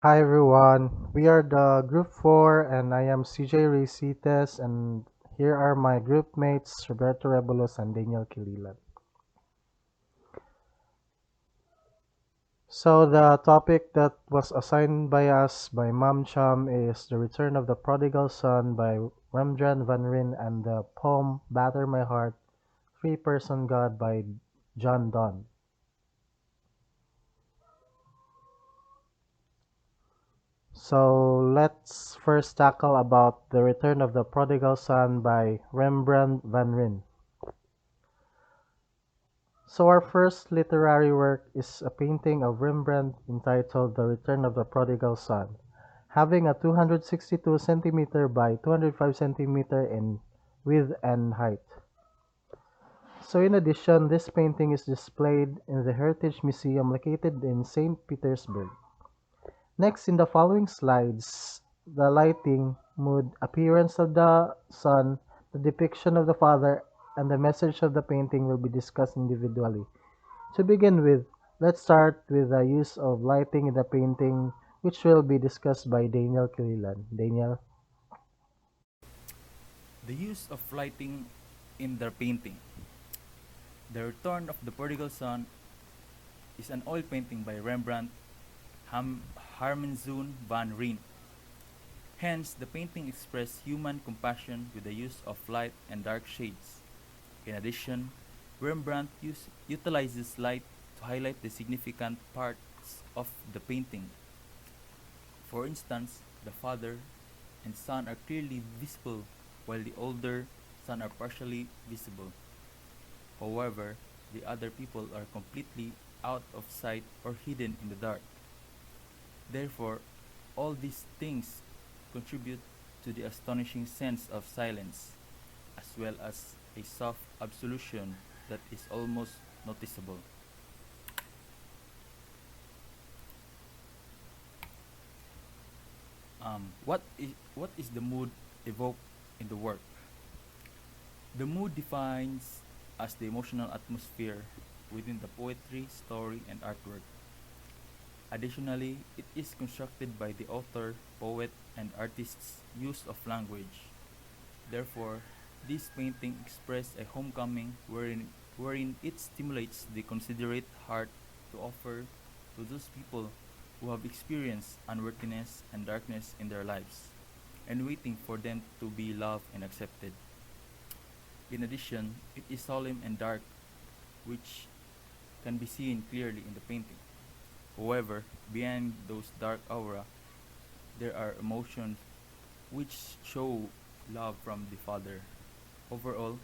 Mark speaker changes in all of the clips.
Speaker 1: Hi everyone, we are the Group 4 and I am CJ Reycitez and here are my group mates Roberto Rebolos and Daniel Quililan. So the topic that was assigned by us by Mom Chum is The Return of the Prodigal Son by Rembrandt Van Ryn and the poem Batter My Heart, Three-Person God by John Donne. So let's first tackle about The Return of the Prodigal Son by Rembrandt Van Ryn. So our first literary work is a painting of Rembrandt entitled The Return of the Prodigal Son, having a 262 centimeter by 205 centimeter in width and height. So in addition, this painting is displayed in the Heritage Museum located in St. Petersburg. Next, in the following slides, the lighting, mood, appearance of the son, the depiction of the father, and the message of the painting will be discussed individually. To begin with, let's start with the use of lighting in the painting, which will be discussed by Daniel Quililan. Daniel?
Speaker 2: The use of lighting in their painting. The Return of the Prodigal Son is an oil painting by Rembrandt Harmenzoon van Rijn. Hence, the painting expresses human compassion with the use of light and dark shades. In addition, Rembrandt utilizes light to highlight the significant parts of the painting. For instance, the father and son are clearly visible while the older son are partially visible. However, the other people are completely out of sight or hidden in the dark. Therefore, all these things contribute to the astonishing sense of silence, as well as a soft absolution that is almost noticeable. What is the mood evoked in the work? The mood defines as the emotional atmosphere within the poetry, story, and artwork. Additionally, it is constructed by the author, poet, and artist's use of language. Therefore, this painting expresses a homecoming wherein it stimulates the considerate heart to offer to those people who have experienced unworthiness and darkness in their lives, and waiting for them to be loved and accepted. In addition, it is solemn and dark, which can be seen clearly in the painting. However, behind those dark aura, there are emotions which show love from the Father. Overall,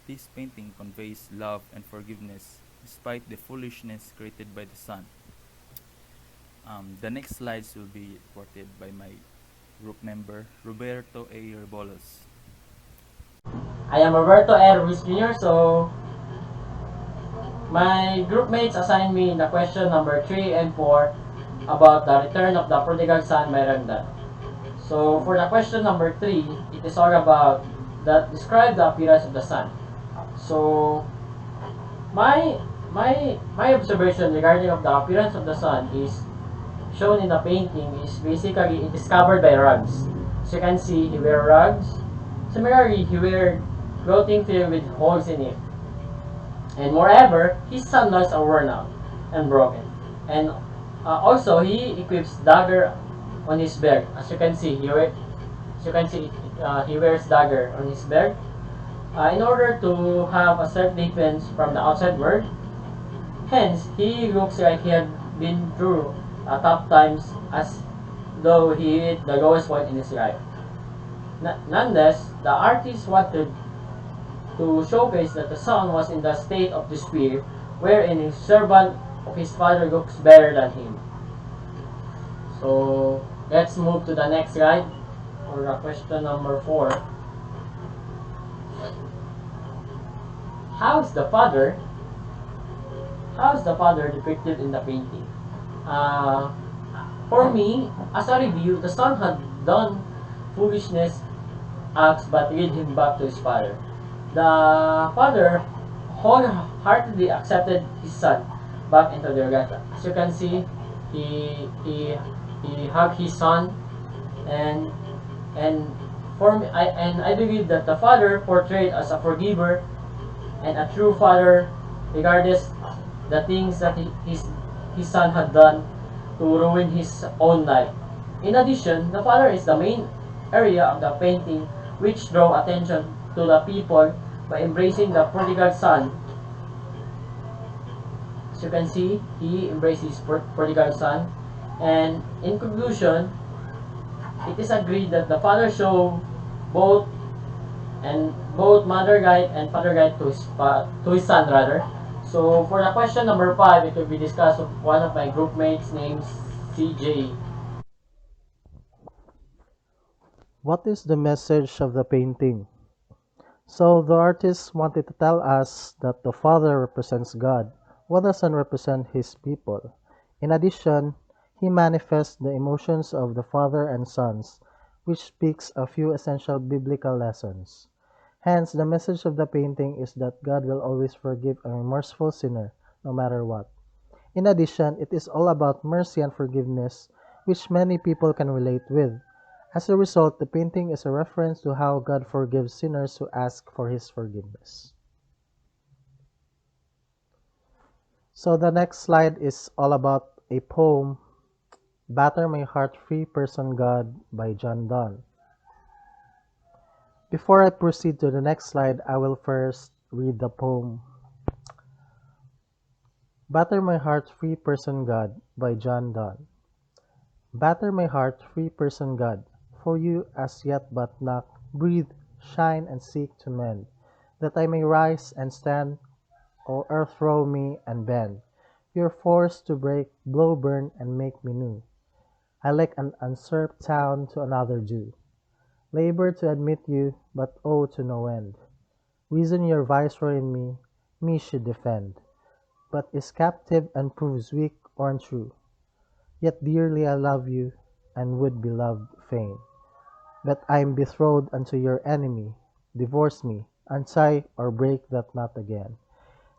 Speaker 2: this painting conveys love and forgiveness despite the foolishness created by the Son. The next slides will be reported by my group member, Roberto A. Rebolos.
Speaker 3: I am Roberto R. Ruiz Jr. So my group mates assigned me the question number 3 and 4 about the return of the prodigal son by Rembrandt. So for the question number 3, it is all about that describe the appearance of the sun. So my my observation regarding of the appearance of the sun is shown in the painting is basically it is covered by rugs. So you can see he wear rugs. Similarly, he wear clothing filled with holes in it. And moreover, his sandals are worn out and broken. And also, he equips dagger on his belt. As you can see, he wears dagger on his belt in order to have a self-defense from the outside world. Hence, he looks like he had been through tough times as though he hit the lowest point in his life. Nonetheless, the artist wanted to showcase that the son was in the state of despair, wherein his servant of his father looks better than him. So let's move to the next slide, or question number 4. How is the father? How is the father depicted in the painting? Uh, for me, as a review, the son had done foolishness acts but lead him back to his father. The father wholeheartedly accepted his son back into their life. As you can see, he he hugged his son, and and for me, I believe that the father portrayed as a forgiver and a true father, regardless the things that his son had done to ruin his own life. In addition, the father is the main area of the painting, which draw attention to the people by embracing the prodigal son. As you can see, he embraced his prodigal son. And in conclusion, it is agreed that the father showed both both mother guide and father guide to his son rather. So for the question number 5, it will be discussed with one of my group mates named CJ.
Speaker 1: What is the message of the painting? So the artist wanted to tell us that the Father represents God, while the Son represents His people. In addition, he manifests the emotions of the Father and Sons, which speaks a few essential biblical lessons. Hence, the message of the painting is that God will always forgive a remorseful sinner, no matter what. In addition, it is all about mercy and forgiveness, which many people can relate with. As a result, the painting is a reference to how God forgives sinners who ask for His forgiveness. So the next slide is all about a poem, Batter My Heart Free Person God by John Donne. Before I proceed to the next slide, I will first read the poem, Batter My Heart Free Person God by John Donne. Batter my heart, free person God, for you as yet but knock, breathe, shine, and seek to mend, that I may rise and stand, or o'erthrow me and bend. Your force to break, blow, burn, and make me new. I like an usurped town to another due. Labor to admit you, but owe to no end. Reason your viceroy in me should defend, but is captive and proves weak or untrue. Yet dearly I love you, and would be loved fain. But I am betrothed unto your enemy. Divorce me, untie or break that knot again.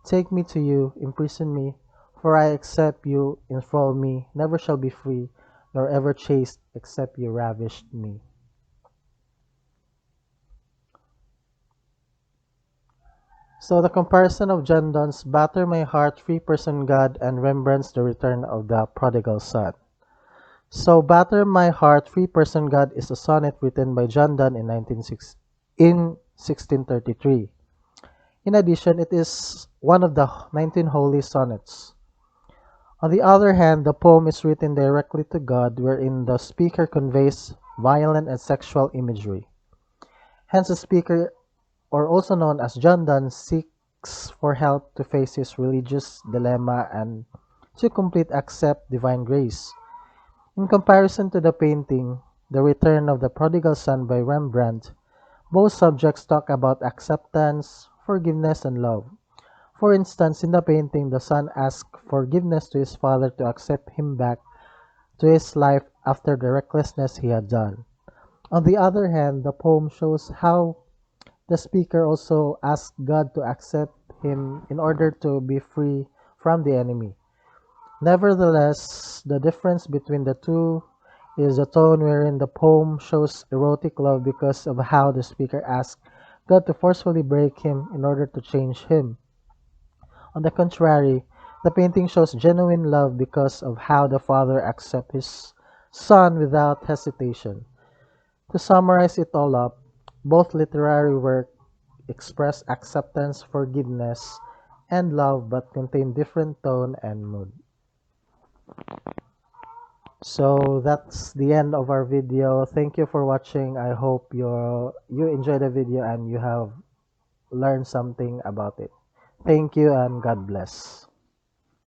Speaker 1: Take me to you, imprison me, for I accept you, enthrall me, never shall be free, nor ever chaste, except you ravished me. So the comparison of John Donne's Batter My Heart, Free Person God, and Rembrandt's The Return of the Prodigal Son. So Batter My Heart, Free Person God is a sonnet written by John Donne in 1633. In addition, it is one of the 19 holy sonnets. On the other hand, the poem is written directly to God, wherein the speaker conveys violent and sexual imagery. Hence, the speaker, or also known as John Donne, seeks for help to face his religious dilemma and to complete accept divine grace. In comparison to the painting, The Return of the Prodigal Son by Rembrandt, both subjects talk about acceptance, forgiveness, and love. For instance, in the painting, the son asks forgiveness to his father to accept him back to his life after the recklessness he had done. On the other hand, the poem shows how the speaker also asks God to accept him in order to be free from the enemy. Nevertheless, the difference between the two is the tone wherein the poem shows erotic love because of how the speaker asks God to forcefully break him in order to change him. On the contrary, the painting shows genuine love because of how the father accepts his son without hesitation. To summarize it all up, both literary works express acceptance, forgiveness, and love but contain different tone and mood. So that's the end of our video. Thank you for watching. I hope you enjoyed the video and you have learned something about it. Thank you and God bless.